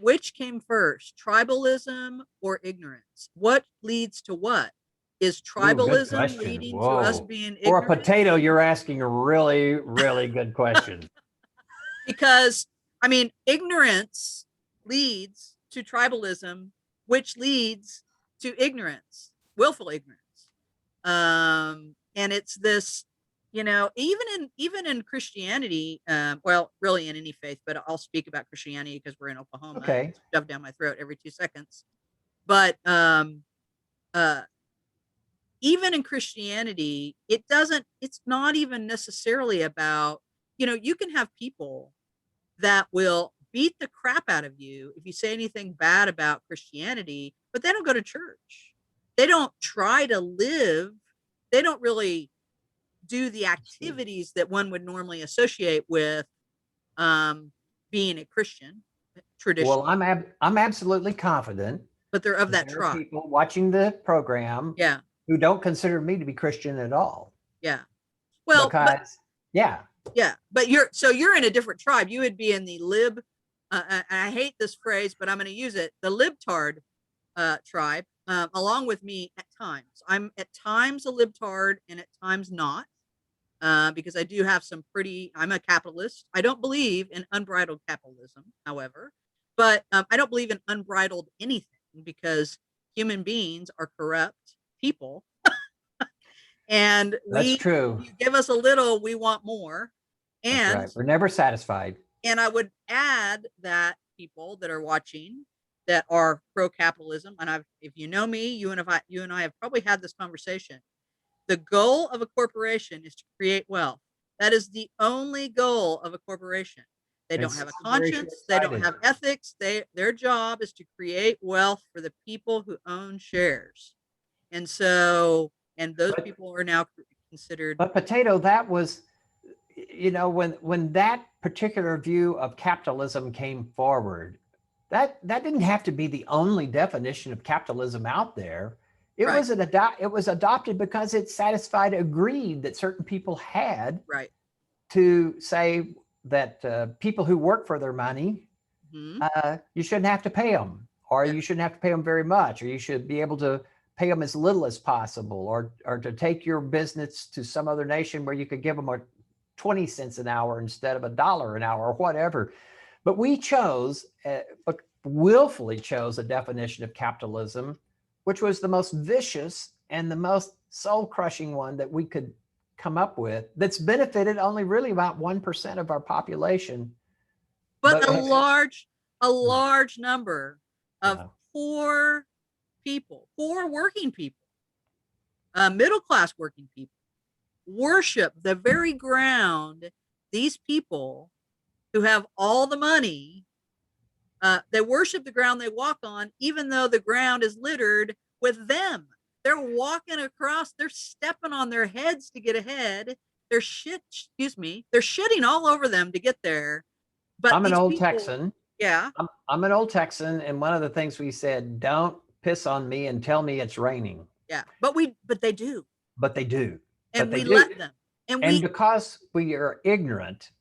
which came first, tribalism or ignorance? What leads to what? Is Ooh, good tribalism question. leading to us Whoa. being For a ignorant? potato, you're asking a really, really good question. Because, I mean, ignorance leads to tribalism, which leads to ignorance, willful ignorance. And it's this, even in Christianity, well, really in any faith, but I'll speak about Christianity because we're in Oklahoma and Okay. it's shoved down my throat every 2 seconds. But uh, even in Christianity, it's not even necessarily about, you can have people that will beat the crap out of you if you say anything bad about Christianity, but they don't go to church. They don't try to live. They don't really do the activities that one would normally associate with um, being a Christian Well, traditionally, I'm absolutely confident but they're of that that there are tribe. people watching the program Yeah, who don't consider me to be Christian at all. yeah. Well, but Because, yeah, yeah, but you're in a different tribe. You would be in the lib. I hate this phrase, but I'm going to use it. The libtard tribe, along with me at times. I'm at times a libtard and at times not, because I do have some pretty. I'm a capitalist. I don't believe in unbridled capitalism, however, but I don't believe in unbridled anything because human beings are corrupt people, and that's true. you give us a little, we want more, That's and right. We're never satisfied. I would add that people that are watching that are pro capitalism, and if you know me, you and I have probably had this conversation. The goal of a corporation is to create wealth. That is the only goal of a corporation. They And don't so have a I'm very conscience. They don't short-sighted. have ethics. Their job is to create wealth for the people who own shares. And so, and those But people are now considered. but potato, that was, when that particular view of capitalism came forward, that didn't have to be the only definition of capitalism out there. Right, It was adopted because it satisfied a greed that certain people had right. to say that people who work for their money, Hmm. you shouldn't have to pay them, or Yeah, you shouldn't have to pay them very much, or you should be able to pay them as little as possible, or to take your business to some other nation where you could give them a 20 cents an hour instead of $1 an hour or whatever. But we chose, willfully chose a definition of capitalism, which was the most vicious and the most soul crushing one that we could come up with, that's benefited only really about 1% of our population. But But a large number of yeah. poor people, poor working people, middle class working people, worship the very ground these people who have all the money, they worship the ground they walk on, even though the ground is littered with them. They're walking across, they're stepping on their heads to get ahead. They're shitting all over them to get there. But I'm an these old people, Texan. yeah, I'm an old Texan, and one of the things we said, don't piss on me and tell me it's raining. yeah. But they do. But they do. But And they we do. let them. And And we because we are ignorant,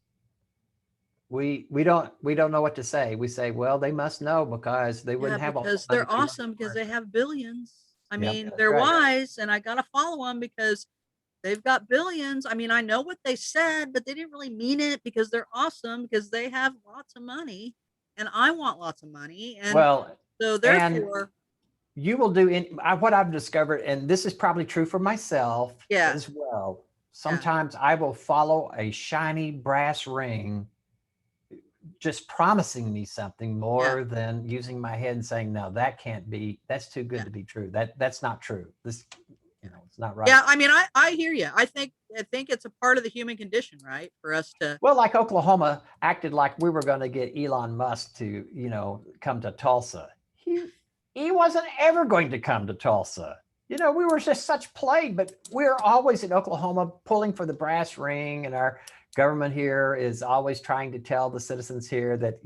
we don't know what to say. We say, well, they must know because they Yeah, wouldn't have all because the money they're to go to awesome because they work. have billions. I Yep, mean, that's they're right. wise and I got to follow them because they've got billions. I mean, I know what they said, but they didn't really mean it because they're awesome because they have lots of money and I want lots of money. And Well, so and therefore, you will do what I've discovered, and this is probably true for myself yeah, as well. yeah, Sometimes I will follow a shiny brass ring just promising me something yeah, more than using my head and saying, no, that can't be, that's too good yeah, to be true. That's not true. This, yeah. it's not right. Yeah, I mean, I hear you. I think it's a part of the human condition, right? For us to, Well, like Oklahoma acted like we were going to get Elon Musk to, come to Tulsa. He wasn't ever going to come to Tulsa. We were just such plague, but we're always in Oklahoma pulling for the brass ring, and our government here is always trying to tell the citizens here that,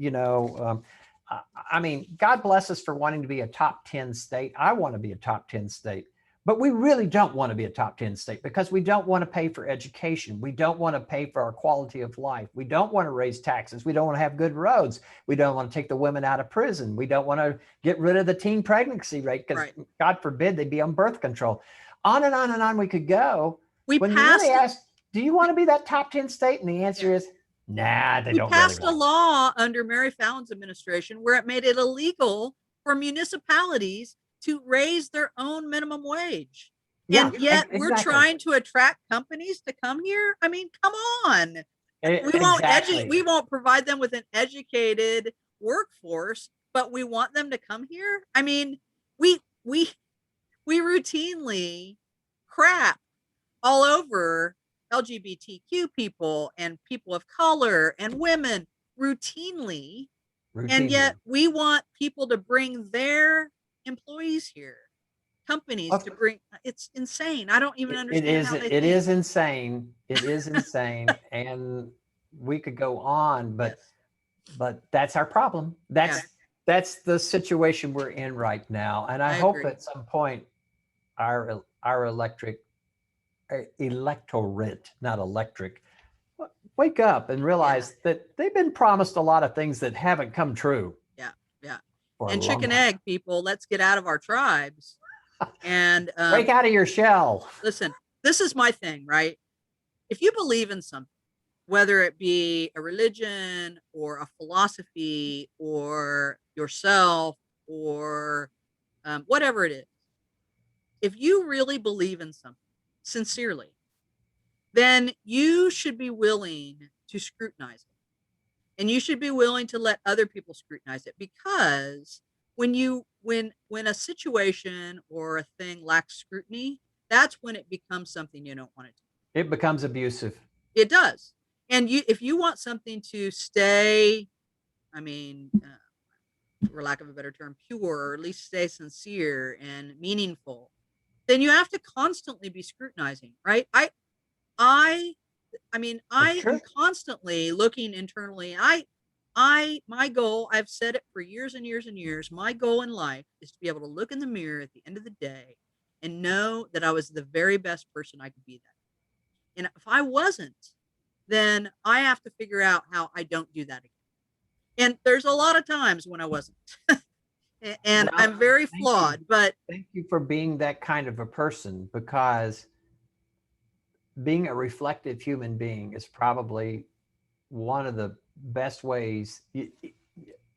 I mean, God bless us for wanting to be a top 10 state. I want to be a top 10 state. But we really don't want to be a top 10 state because we don't want to pay for education. We don't want to pay for our quality of life. We don't want to raise taxes. We don't want to have good roads. We don't want to take the women out of prison. We don't want to get rid of the teen pregnancy rate because, right. God forbid, they'd be on birth control. On and on and on we could go. We When you really passed ask, do you want to be that top 10 state? And the yeah. answer is, nah, they We don't really passed a want. law under Mary Fallon's administration where it made it illegal for municipalities to raise their own minimum wage. Yeah, And yet we're exactly. trying to attract companies to come here. I mean, come on. Exactly. We won't provide them with an educated workforce, but we want them to come here. I mean, we we we routinely crap all over LGBTQ people and people of color and women routinely. And Routinely. yet we want people to bring their employees here, companies to bring, it's insane. I don't even It understand is how they it think. is insane. It is insane, and we could go on, but Yes. that's our problem. Yeah, That's the situation we're in right now, and I I hope agree. at some point our electorate, not electric, wake up and Yeah. realize that they've been promised a lot of things that haven't come true Yeah. Yeah. for a And long chicken time. egg people, let's get out of our tribes. And Break out of your shell. listen, this is my thing, right? If you believe in something, whether it be a religion or a philosophy or yourself or whatever it is, if you really believe in something sincerely, then you should be willing to scrutinize it. And you should be willing to let other people scrutinize it because when a situation or a thing lacks scrutiny, that's when it becomes something you don't want it to. It becomes abusive. It does. And if you want something to stay, I mean, for lack of a better term, pure, or at least stay sincere and meaningful, then you have to constantly be scrutinizing, right? I, I mean, That's I am true. constantly looking internally. My goal, I've said it for years and years and years. My goal in life is to be able to look in the mirror at the end of the day and know that I was the very best person I could be that. And if I wasn't, then I have to figure out how I don't do that again. And there's a lot of times when I wasn't. And Well, I'm very thank you. flawed, but Thank you for being that kind of a person, because being a reflective human being is probably one of the best ways.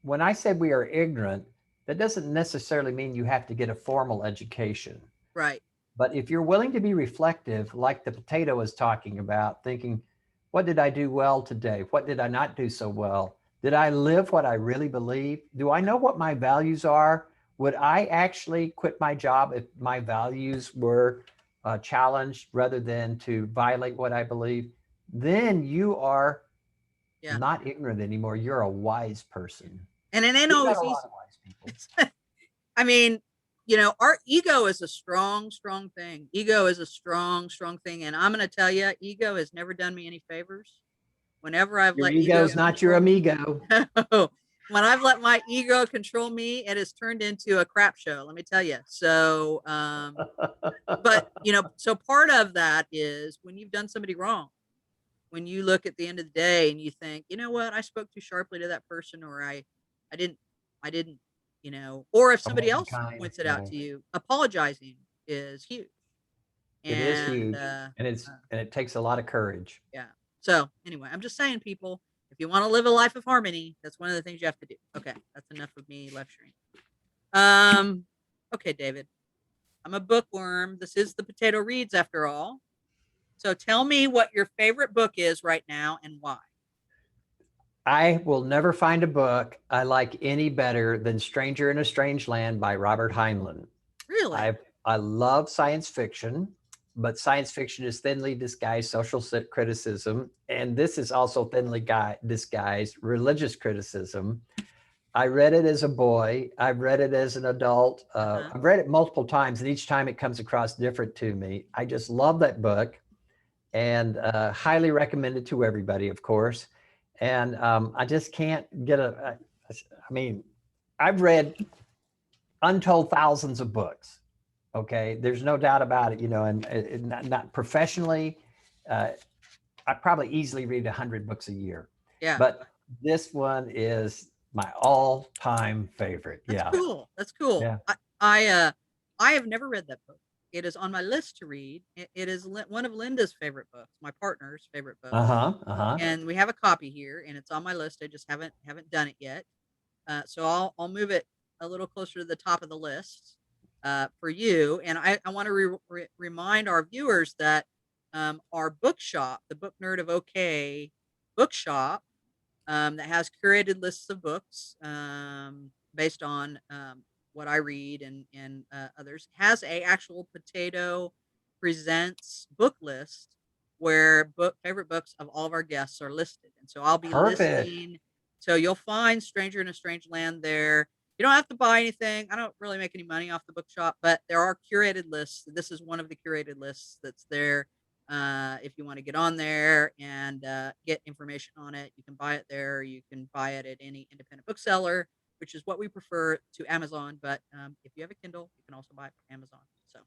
When I said we are ignorant, that doesn't necessarily mean you have to get a formal education. Right. But if you're willing to be reflective, like the potato is talking about, thinking, what did I do well today? What did I not do so well? Did I live what I really believe? Do I know what my values are? Would I actually quit my job if my values were challenged rather than to violate what I believe? Then you are Yeah. not ignorant anymore. You're a wise person. And it ain't We've got always a lot easy. of wise people. I mean, our ego is a strong, strong thing. Ego is a strong, strong thing. And I'm going to tell you, ego has never done me any favors. Whenever I've Your let ego ego's not your control me, amigo. when I've let my ego control me, it has turned into a crap show. Let me tell you. So, but so part of that is when you've done somebody wrong, when you look at the end of the day and you think, you know what, I spoke too sharply to that person, or I didn't, I didn't, or if I somebody wasn't else kind. points it out Yeah, to you, apologizing is huge. it is And huge, and it takes a lot of courage. yeah. So anyway, I'm just saying, people, if you want to live a life of harmony, that's one of the things you have to do. Okay, that's enough of me lecturing. Um, okay, David, I'm a bookworm. This is the Potato Reads after all. So tell me what your favorite book is right now and why. I will never find a book I like any better than Stranger in a Strange Land by Robert Heinlein. Really? I I love science fiction, but science fiction is thinly disguised social criticism, and this is also thinly disguised religious criticism. I read it as a boy. I've read it as an adult. Uh-huh. I've read it multiple times, and each time it comes across different to me. I just love that book, and highly recommend it to everybody, of course. And I just can't get I mean, I've read untold thousands of books. Okay, there's no doubt about it. And not professionally, uh, I probably easily read 100 books a year, Yeah. but this one is my all-time favorite. That's Yeah, cool. That's cool. yeah. I have never read that book. It is on my list to read. It is one of Linda's favorite books, my partner's favorite book, Uh huh. Uh huh. and we have a copy here, and it's on my list. I just haven't done it yet. So I'll move it a little closer to the top of the list for you. And I want to remind our viewers that our bookshop, the Book Nerd of OK bookshop, that has curated lists of books based on what I read and others, has a actual Potato Presents book list where favorite books of all of our guests are listed. And so I'll be Perfect. listing. So you'll find Stranger in a Strange Land there. You don't have to buy anything. I don't really make any money off the bookshop, but there are curated lists. This is one of the curated lists that's there. If you want to get on there and get information on it, you can buy it there. You can buy it at any independent bookseller, which is what we prefer to Amazon. But if you have a Kindle, you can also buy it from Amazon. So,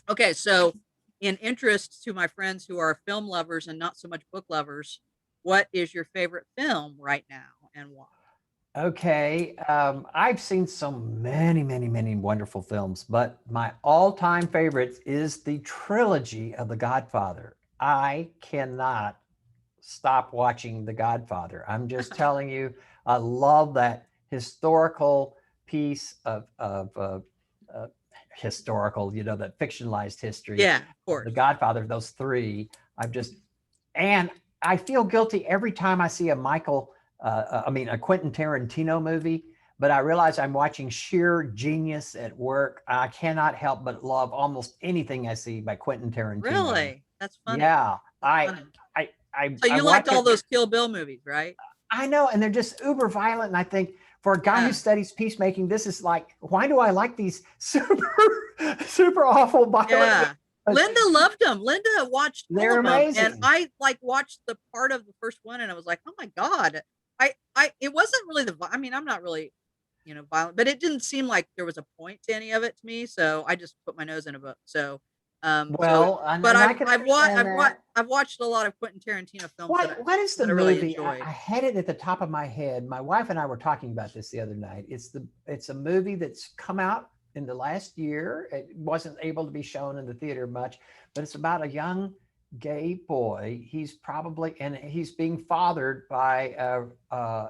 okay. So, in interest to my friends who are film lovers and not so much book lovers, what is your favorite film right now and why? Okay. I've seen so many, many, many wonderful films, but my all-time favorite is the trilogy of The Godfather. I cannot stop watching The Godfather. I'm just telling you, I love that historical piece of uh, historical, that fictionalized history Yeah, of of The course. Godfather. Those three, I've just, and I feel guilty every time I see a Quentin Tarantino movie. But I realize I'm watching sheer genius at work. I cannot help but love almost anything I see by Quentin Tarantino. Really? That's funny. Yeah, That's funny. So I you liked watch all it. those Kill Bill movies, right? I know, and they're just uber violent. And I think for a guy who Yeah. studies peacemaking, this is like, why do I like these super awful violent Yeah. movies? Linda loved them. Linda watched all They're of them, and amazing. I like watched the part of the first one, and I was like, "Oh my god!" It wasn't really I mean, I'm not really, violent, but it didn't seem like there was a point to any of it to me. So I just put my nose in a book. So, Well, but and I can understand that. I've watched a lot of Quentin Tarantino films What is the that I really movie? enjoyed. I had it at the top of my head. My wife and I were talking about this the other night. It's a movie that's come out in the last year. It wasn't able to be shown in the theater much, but it's about a young gay boy. He's probably, and he's being fathered by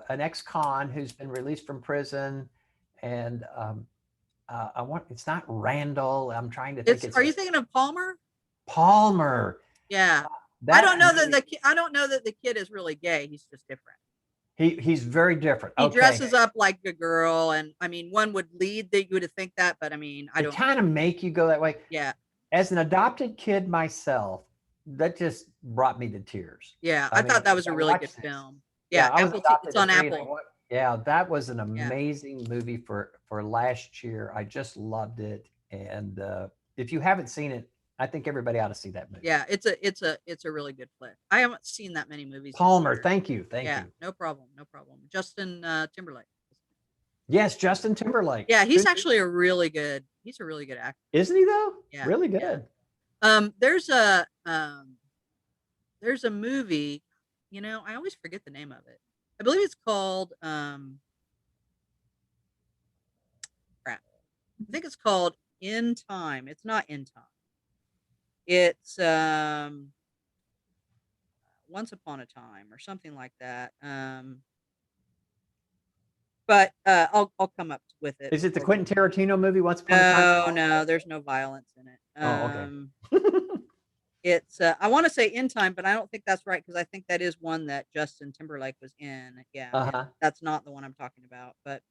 an ex-con who's been released from prison. And it's not Randall. I'm trying to think. It's It's are you thinking of Palmer? Palmer. Yeah. I That don't know that movie, I don't know that the kid is really gay. He's just different. he's very different. He Okay. dresses up like a girl, and I mean, one would lead that you would think that, but I mean, I They don't. kind of make you go that way. Yeah, As an adopted kid myself, that just brought me to tears. yeah. I I mean, thought that as was a I really watched good this, film. yeah, Yeah, I was Apple. It's adopted on at 3, and Apple. yeah, that was an Yeah, amazing movie for last year. I just loved it, and if you haven't seen it, I think everybody ought to see that movie. yeah. It's a really good flick. I haven't seen that many movies this Palmer, year. thank you, thank Yeah, you. no problem, no problem. Justin Timberlake. Yes, Justin Timberlake. Yeah, he's actually a really good. He's a really good actor. Isn't he though? Yeah, Really yeah. good. Um, there's a um, there's a movie. You know, I always forget the name of it. I believe it's called crap. I think it's called In Time. It's not In Time. It's Once Upon a Time or something like that. But I'll come up with it Is it the before the Quentin Tarantino movie Once Upon a Time in No, Hollywood? no, there's no violence in it. Oh, okay. It's I want to say In Time, but I don't think that's right because I think that is one that Justin Timberlake was in. Yeah, Uh-huh. that's not the one I'm talking about. But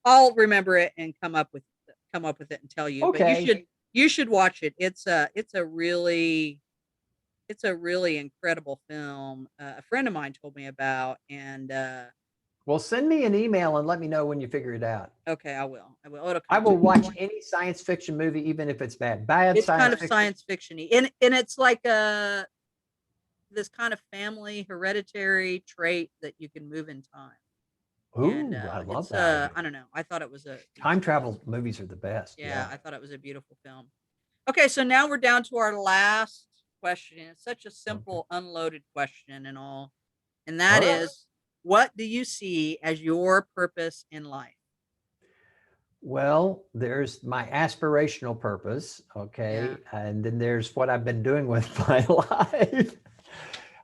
I'll remember it and come up with it and tell you. But Okay. you should watch it. It's a really incredible film. A friend of mine told me about, and Well, send me an email and let me know when you figure it out. okay, I will. I will. It'll I come to will me. watch any science fiction movie, even if it's bad. Bad It's kind science of fiction. science fictiony, and it's like this kind of family hereditary trait that you can move in time. And Ooh, I love it's that idea. I don't know. I thought it was Time travel movies are the best. yeah, Yeah. I thought it was a beautiful film. Okay, so now we're down to our last question. It's such a Okay. simple, unloaded question and all. And All that right. is, what do you see as your purpose in life? Well, there's my aspirational purpose, Yeah. okay? And then there's what I've been doing with my life.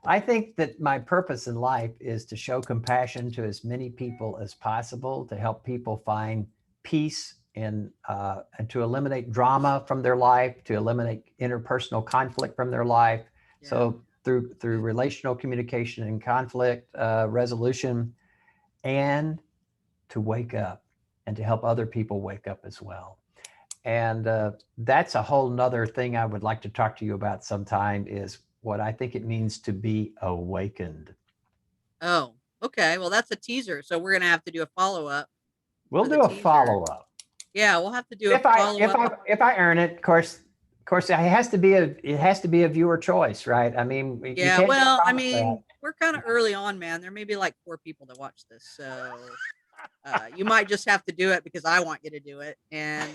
I think that my purpose in life is to show compassion to as many people as possible, to help people find peace and to eliminate drama from their life, to eliminate interpersonal conflict from their life. Yeah. So through relational communication and conflict resolution, and to wake up and to help other people wake up as well. And that's a whole nother thing I would like to talk to you about sometime, is what I think it means to be awakened. Oh, okay. Well, that's a teaser. So we're going to have to do a follow-up We'll for the do a teaser. follow-up. Yeah, we'll have to do a If I if follow-up. I if I earn it, of course it has to be a viewer choice, right? I mean, you Yeah, can't just well, I promise that. mean, we're kind of early on, man. There may be like 4 people that watch this. So you might just have to do it because I want you to do it. And,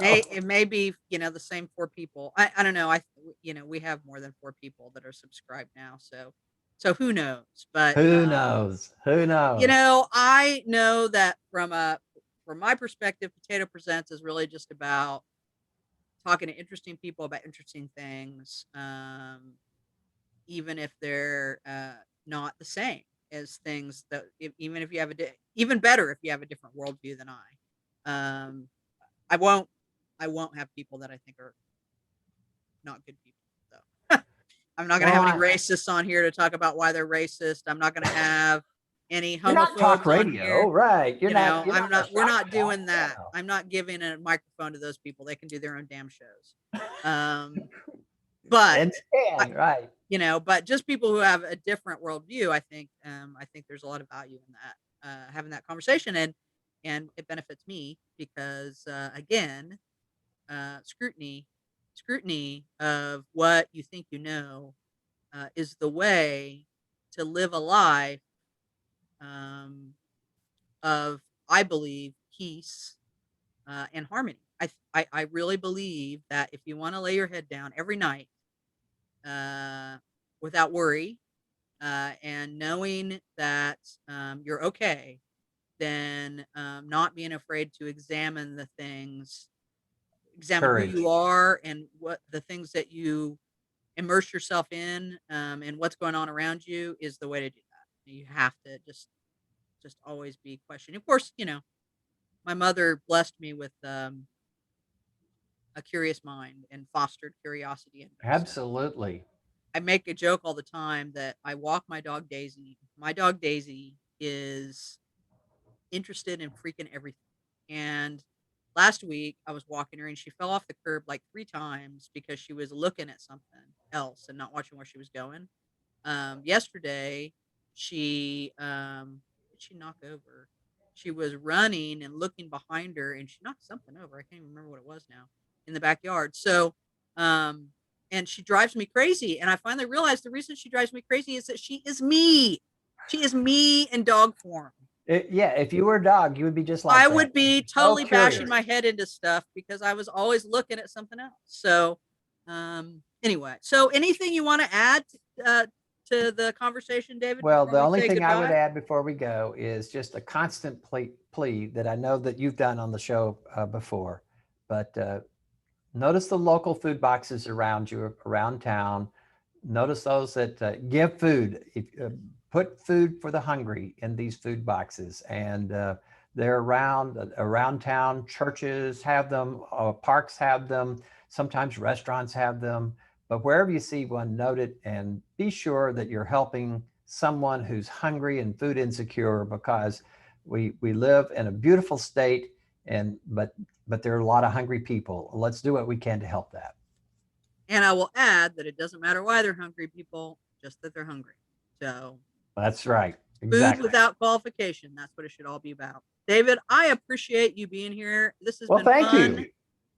it may be, the same 4 people. I don't know. We have more than 4 people that are subscribed now. So who knows? But, Who knows? Who knows? I know that from my perspective, Potato Presents is really just about talking to interesting people about interesting things, even if they're not the same as things that even if you have even better if you have a different worldview than I. I won't have people that I think are not good people. So I'm not going to Well, have any racists on here to talk about why they're racist. I'm not going to have any you're not talk homophobes on here. radio, right? You're not. You're I'm not a not. We're shock not jock. doing that. I'm not giving a microphone to those people. They can do their own damn shows. Um, but And I, stand, right? but just people who have a different worldview, I think there's a lot of value in that, having that conversation, and it benefits me because, again, scrutiny of what you think is the way to live a life, um, of, I believe, peace, and harmony. I really believe that if you want to lay your head down every night, uh, without worry, and knowing that, you're okay, then, not being afraid to examine who Courage. you are and what the things that you immerse yourself in what's going on around you is the way to do that. You have to just always be questioning. Of course, my mother blessed me with a curious mind and fostered curiosity in me. So Absolutely. I make a joke all the time that I walk my dog Daisy. My dog Daisy is interested in freaking everything. And last week I was walking her and she fell off the curb like 3 times because she was looking at something else and not watching where she was going. Yesterday, what did she knock over? She was running and looking behind her, and she knocked something over. I can't even remember what it was now in the backyard. So, um, and she drives me crazy. And I finally realized the reason she drives me crazy is that she is me. She is me in dog form. Yeah, if you were a dog, you would be just like I that. would be So totally bashing curious. my head into stuff because I was always looking at something else. So, anyway, so anything you want to add to the conversation, David, Well, before the we only say thing I would goodbye? add before we go is just a constant plea that I know that you've done on the show before, but notice the local food boxes around you, around town. Notice those that give food. Put food for the hungry in these food boxes, and they're around town. Churches have them, parks have them. Sometimes restaurants have them. But wherever you see one, note it and be sure that you're helping someone who's hungry and food insecure, because we live in a beautiful state, and but there are a lot of hungry people. Let's do what we can to help that. And I will add that it doesn't matter why they're hungry, people, just that they're hungry. So, That's right. food Exactly. without qualification. That's what it should all be about. David, I appreciate you being here. This has Well, been thank fun.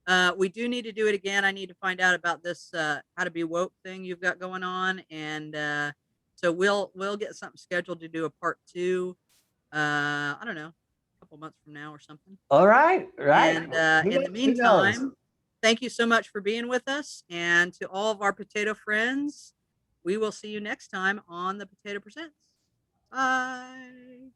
you. We do need to do it again. I need to find out about this how to be woke thing you've got going on, and so we'll get something scheduled to do a part two. I don't know, a couple months from now or something. All right. Right. And Who in the who knows? meantime, thank you so much for being with us, and to all of our potato friends, we will see you next time on the Potato Presents. Bye.